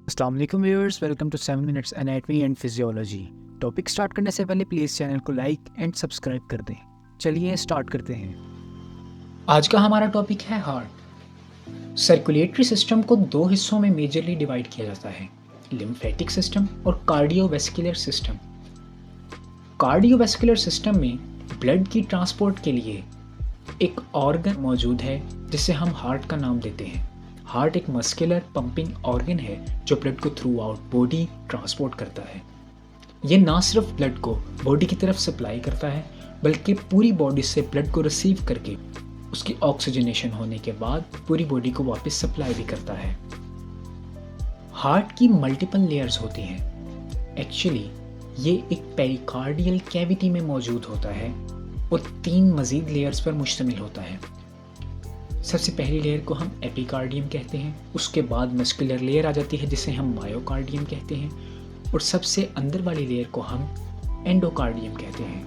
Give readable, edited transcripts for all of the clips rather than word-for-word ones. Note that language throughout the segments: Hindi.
अस्सलाम वालेकुम viewers, welcome to 7 minutes anatomy and physiology. Topic start करने से पहले प्लीज़ चैनल को लाइक एंड सब्सक्राइब कर दें। चलिए स्टार्ट करते हैं। आज का हमारा टॉपिक है हार्ट। सर्कुलेटरी सिस्टम को दो हिस्सों में मेजरली डिवाइड किया जाता है, लिम्फेटिक सिस्टम और कार्डियोवैस्कुलर सिस्टम। कार्डियोवैस्कुलर सिस्टम में ब्लड की ट्रांसपोर्ट के लिए एक ऑर्गन मौजूद है जिसे हम हार्ट का नाम देते हैं। हार्ट एक मस्कुलर पंपिंग ऑर्गन है जो ब्लड को थ्रू आउट बॉडी ट्रांसपोर्ट करता है। ये ना सिर्फ ब्लड को बॉडी की तरफ सप्लाई करता है बल्कि पूरी बॉडी से ब्लड को रिसीव करके उसकी ऑक्सीजनेशन होने के बाद पूरी बॉडी को वापस सप्लाई भी करता है। हार्ट की मल्टीपल लेयर्स होती हैं। एक्चुअली ये एक पेरिकार्डियल कैविटी में मौजूद होता है और 3 मज़ीद लेयर्स पर मुश्तमिल होता है। सबसे पहली लेयर को हम एपिकार्डियम कहते हैं, उसके बाद मस्कुलर लेयर आ जाती है जिसे हम मायोकार्डियम कहते हैं, और सबसे अंदर वाली लेयर को हम एंडोकार्डियम कहते हैं।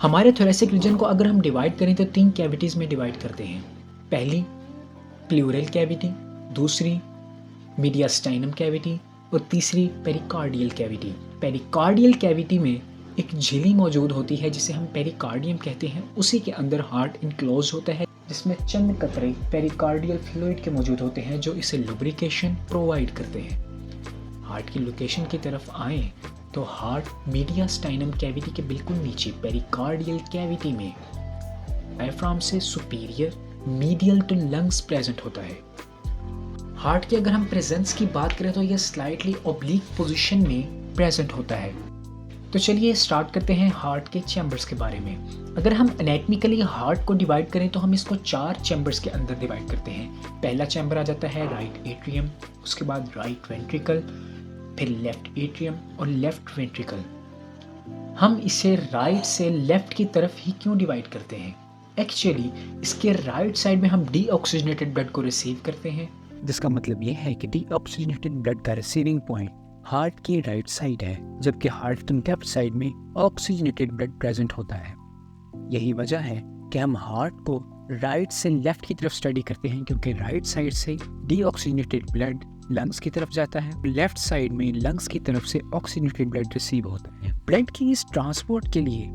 हमारे थोरेसिक रीजन को अगर हम डिवाइड करें तो 3 कैविटीज़ में डिवाइड करते हैं। पहली प्लूरल कैविटी, दूसरी मीडियास्टाइनम कैविटी और तीसरी पेरिकार्डियल कैविटी। पेरिकार्डियल कैविटी में एक झिल्ली मौजूद होती है जिसे हम पेरिकार्डियम कहते हैं। उसी के अंदर हार्ट इनक्लोज होता है जिसमें चंद कतरे पेरिकार्डियल फ्लूइड के मौजूद होते हैं जो इसे लुब्रिकेशन प्रोवाइड करते हैं। हार्ट की लोकेशन की तरफ आए तो हार्ट मीडियास्टाइनम कैविटी के बिल्कुल नीचे पेरिकार्डियल कैविटी में डायफ्राम से superior medial to lungs present होता है। हार्ट की अगर हम प्रेजेंस की बात करें तो यह स्लाइटली ओब्लिक पोजीशन में प्रेजेंट होता है। तो चलिए स्टार्ट करते हैं हार्ट के चैम्बर्स के बारे में। अगर हम एनाटॉमिकली हार्ट को डिवाइड करें तो हम इसको 4 चैम्बर्स के अंदर डिवाइड करते हैं। पहला चैम्बर आ जाता है राइट एट्रियम, उसके बाद राइट वेंट्रिकल, फिर लेफ्ट एट्रियम और लेफ्ट वेंट्रिकल। हम इसे राइट से लेफ्ट की तरफ ही क्यों डिवाइड करते हैं? एक्चुअली इसके राइट साइड में हम डीऑक्सीजनेटेड ब्लड को रिसीव करते हैं, जिसका मतलब ये है कि डीऑक्सीजनेटेड ब्लड का रिसीविंग पॉइंट हार्ट की राइट साइड है, जबकि हार्ट की लेफ्ट साइड में ऑक्सीजनेटेड ब्लड प्रेजेंट होता है। यही वजह है कि हम हार्ट को राइट से लेफ्ट की तरफ स्टडी करते हैं, क्योंकि राइट साइड से डीऑक्सीजनेटेड ब्लड लंग्स की तरफ जाता है, लेफ्ट साइड में लंग्स की तरफ से ऑक्सीजनेटेड ब्लड रिसीव होता है। ब्लड की इस ट्रांसपोर्ट के लिए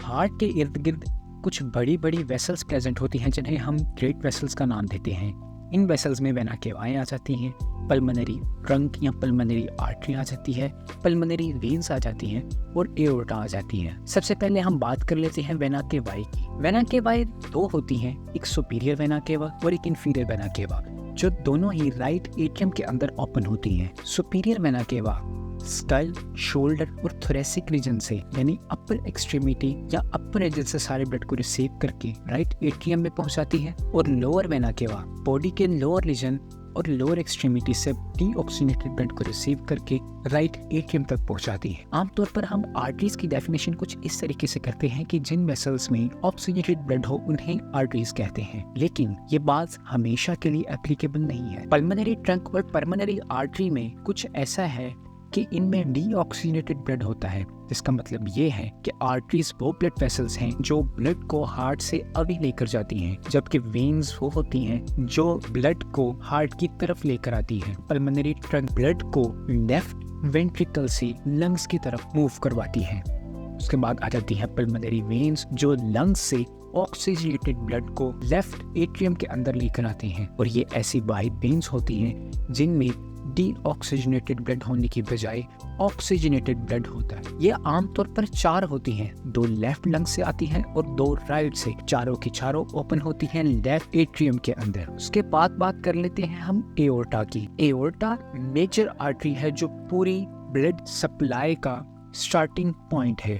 हार्ट के इर्द गिर्द कुछ बड़ी बड़ी वेसल्स प्रेजेंट होती हैं जिन्हें हम ग्रेट वेसल्स का नाम देते हैं। इन वेसल्स में वेना केवाएं आ जाती हैं, पल्मोनरी ट्रंक या पल्मोनरी आर्टरी आ जाती है, पल्मोनरी वेन्स आ जाती हैं और एओर्टा आ जाती है। सबसे पहले हम बात कर लेते हैं वेना केवाई की। वेना केवाई 2 होती हैं, एक सुपीरियर वेना केवा और एक इंफीरियर वेना केवा, जो दोनों ही राइट एट्रियम के अंदर ओपन होती हैं। Superior vena cava skull, shoulder और थोरेसिक रीजन से यानी अपर एक्सट्रीमिटी या अपर रीजन से सारे ब्लड को रिसीव करके राइट एट्रियम में पहुंचाती है, और लोअर वेना केवा बॉडी के लोअर रीजन और लोअर एक्सट्रीमिटी से डीऑक्सीजनेटेड ब्लड को रिसीव करके राइट एट्रियम तक पहुंचाती है। आमतौर पर हम आर्टरीज की डेफिनेशन कुछ इस तरीके से करते हैं कि जिन वेसल्स में ऑक्सीजनेटेड ब्लड हो उन्हें आर्टरीज कहते हैं, लेकिन ये बात हमेशा के लिए एप्लीकेबल नहीं है। पल्मोनरी ट्रंक और पल्मोनरी आर्टरी में कुछ ऐसा है कि इनमें डीऑक्सीजनेटेड ब्लड होता है, जिसका मतलब ये है कि आर्टरीज वो ब्लड वेसल्स हैं जो ब्लड को हार्ट से अभी लेकर जाती हैं, जबकि वेन्स वो होती हैं जो ब्लड को हार्ट की तरफ लेकर आती हैं। पल्मोनरी ट्रंक ब्लड को लेफ्ट वेंट्रिकल से लंग्स की तरफ मूव करवाती हैं। उसके बाद आ जाती है पल्मोनरी वेन्स जो लंग्स से ऑक्सीजनेटेड ब्लड को लेफ्ट एट्रियम के अंदर लेकर आती हैं, और ये ऐसी वाइड वेन्स होती हैं जिनमें डीऑक्सीजनेटेड ब्लड होने की बजाय ऑक्सीजनेटेड ब्लड होता है। ये आमतौर पर 4 होती हैं, 2 लेफ्ट लंग से आती हैं और 2 राइट से। चारों की चारों ओपन होती हैं लेफ्ट एट्रियम के अंदर। उसके बाद बात कर लेते हैं हम एओर्टा की। एओर्टा मेजर आर्टरी है जो पूरी ब्लड सप्लाई का स्टार्टिंग पॉइंट है।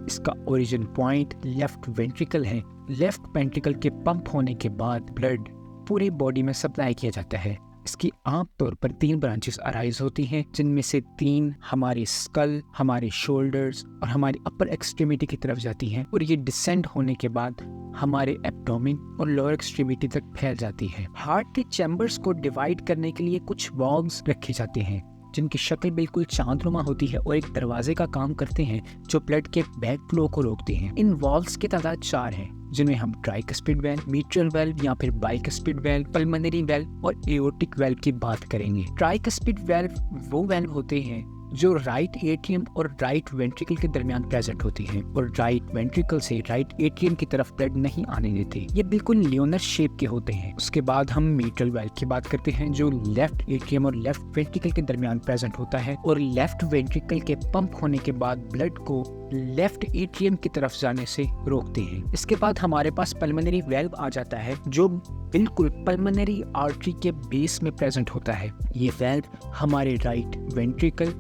इसका ओरिजिन पॉइंट लेफ्ट वेंट्रिकल है। लेफ्ट वेंट्रिकल के पंप होने के बाद ब्लड पूरी बॉडी में सप्लाई किया जाता है। इसकी आमतौर पर 3 ब्रांचेस अराइज होती हैं, जिनमें से 3 हमारे स्कल, हमारे शोल्डर्स और हमारी अपर एक्सट्रीमिटी की तरफ जाती हैं, और ये डिसेंड होने के बाद हमारे एब्डोमेन और लोअर एक्सट्रीमिटी तक फैल जाती है। हार्ट के चैम्बर्स को डिवाइड करने के लिए कुछ वॉल्व्स रखे जाते हैं जिनकी शक्ल बिल्कुल चांदनुमा होती है और एक दरवाजे का काम करते हैं जो ब्लड के बैक फ्लो को रोकते हैं। इन वॉल्व्स की तादाद 4 है। जिनमें हम ट्राइकस्पिड वेल्व, मिट्रल वेल्व या फिर बाइकस्पिड वेल्व, पल्मोनरी वेल्व और एओर्टिक वेल्व की बात करेंगे। ट्राइकस्पिड वेल्व वो वेल्व होते हैं जो राइट एट्रियम और राइट वेंट्रिकल के दरमियान प्रेजेंट होती हैं और राइट वेंट्रिकल से राइट एट्रियम की तरफ ब्लड नहीं आने देते। ये बिल्कुल लियोनर शेप के होते हैं। उसके बाद हम मिट्रल वेल्व की बात करते हैं जो लेफ्ट एट्रियम और लेफ्ट वेंट्रिकल के दरमियान प्रेजेंट होता है और लेफ्ट वेंट्रिकल के पंप होने के बाद ब्लड को लेफ्ट एट्रियम की तरफ जाने से रोकते हैं। इसके बाद हमारे पास पल्मोनरी वेल्व आ जाता है जो बिल्कुल पल्मोनरी आर्टरी के बेस में प्रेजेंट होता है। ये वेल्व हमारे राइट वेंट्रिकल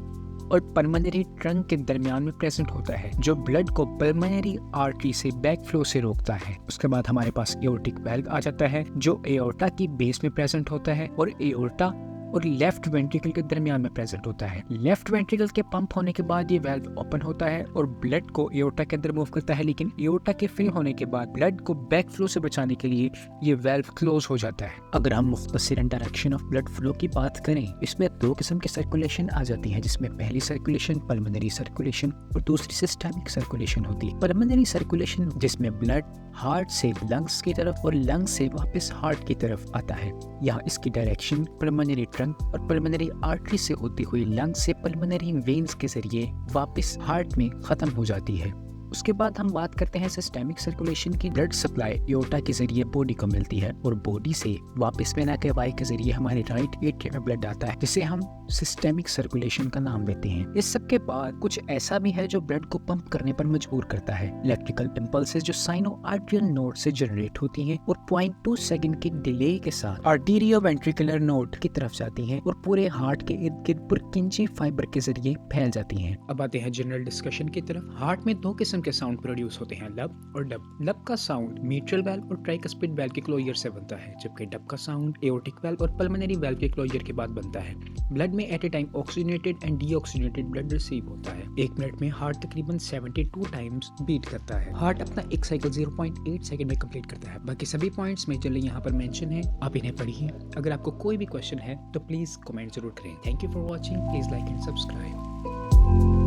और पल्मोनरी ट्रंक के दरमियान में प्रेजेंट होता है जो ब्लड को पल्मोनरी आर्टरी से बैक फ्लो से रोकता है। उसके बाद हमारे पास एओर्टिक वेल्व आ जाता है जो एओर्टा की बेस में प्रेजेंट होता है और एओर्टा और लेफ्ट वेंट्रिकल के दरमियान में प्रेजेंट होता है। लेफ्ट वेंट्रिकल के पंप होने के बाद ये वेल्व ओपन होता है और ब्लड को एओर्टा के अंदर मूव करता है, लेकिन एओर्टा के फिल होने के बाद ब्लड को बैक फ्लो से बचाने के लिए ये वेल्व क्लोज हो जाता है। अगर हम मुख्तसरन डायरेक्शन ऑफ ब्लड फ्लो की बात करें, इसमें दो किस्म की सर्कुलेशन आ जाती है, जिसमें पहली सर्कुलेशन पल्मोनरी सर्कुलेशन और दूसरी सिस्टेमिक सर्कुलेशन होती है। पल्मोनरी सर्कुलेशन जिसमें ब्लड हार्ट से लंग्स की तरफ और लंग्स से वापस हार्ट की तरफ आता है। यहाँ इसकी डायरेक्शन पल्मोनरी ट्रंक और पल्मोनरी आर्टरी से होती हुई लंग्स से पल्मोनरी वेन्स के जरिए वापस हार्ट में खत्म हो जाती है। उसके बाद हम बात करते हैं सिस्टेमिक सर्कुलेशन की। ब्लड सप्लाई एओर्टा के जरिए बॉडी को मिलती है और बॉडी से वापस वेना केवाई के जरिए हमारे राइट एट्रियम में ब्लड आता है, जिसे हम सिस्टेमिक सर्कुलेशन का नाम देते हैं। इस सब के बाद कुछ ऐसा भी है जो ब्लड को पंप करने पर मजबूर करता है। इलेक्ट्रिकल इम्पल्सेस जो साइनो आर्टरियल नोड से जनरेट होती हैं और 0.2 सेकंड की डिले के साथ आर्टेरियो वेंट्रिकुलर नोड की तरफ जाती हैं और पूरे हार्ट के इर्द गिर्द पुरकिंची फाइबर के जरिए फैल जाती हैं। अब आते हैं जनरल डिस्कशन की तरफ। हार्ट में दो किस्म के साउंड प्रोड्यूस होते हैं, लब और डब। लब का साउंड मिट्रल वेल्व और ट्राइकस्पिड वेल्व के क्लोजर से बनता है, जबकि डब का साउंड एओर्टिक वेल्व और पल्मोनरी वेल्व के क्लोजर के बाद बनता है। ब्लड में at a time oxygenated and deoxygenated blood receive होता है। 1 मिनट में हार्ट तकरीबन 72 टाइम्स बीट करता है। हार्ट अपना एक साइकिल 0.8 सेकंड में कंप्लीट करता है। बाकी सभी पॉइंट्स मेजरली यहाँ पर मेंशन है, आप इन्हें पढ़िए। अगर आपको कोई भी क्वेश्चन है तो प्लीज कमेंट जरूर करें। Thank you for watching, please like and subscribe.